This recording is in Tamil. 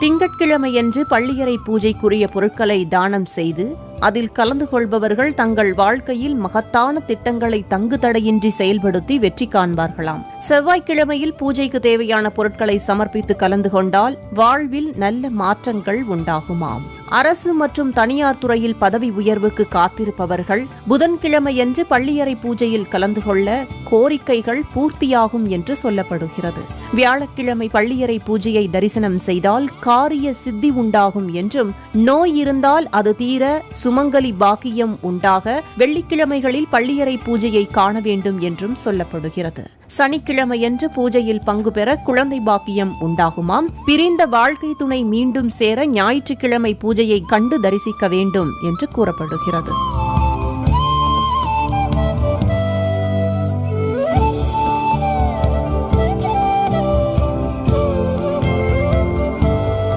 திங்கட்கிழமையன்று பள்ளியறை பூஜைக்குரிய பொருட்களை தானம் செய்து அதில் கலந்து கொள்பவர்கள் தங்கள் வாழ்க்கையில் மகத்தான திட்டங்களை தங்கு தடையின்றி செயல்படுத்தி வெற்றி காண்பார்களாம். செவ்வாய்க்கிழமையில் பூஜைக்கு தேவையான பொருட்களை சமர்ப்பித்து கலந்து கொண்டால் வாழ்வில் நல்ல மாற்றங்கள் உண்டாகுமாம். அரசு மற்றும் தனியார் துறையில் பதவி உயர்வுக்கு காத்திருப்பவர்கள் புதன்கிழமையன்று பள்ளியறை பூஜையில் கலந்து கொள்ள கோரிக்கைகள் பூர்த்தியாகும் என்று சொல்லப்படுகிறது. வியாழக்கிழமை பள்ளியறை பூஜையை தரிசனம் செய்தால் காரிய சித்தி உண்டாகும் என்றும், நோய் இருந்தால் அது தீர சுமங்கலி பாக்கியம் உண்டாக வெள்ளிக்கிழமைகளில் பள்ளியறை பூஜையை காண வேண்டும் என்றும் சொல்லப்படுகிறது. சனிக்கிழமையன்று பூஜையில் பங்கு பெற குழந்தை பாக்கியம் உண்டாகுமாம். பிரிந்த வாழ்க்கை துணை மீண்டும் சேர ஞாயிற்றுக்கிழமை பூஜையை கண்டு தரிசிக்க வேண்டும் என்று கூறப்படுகிறது.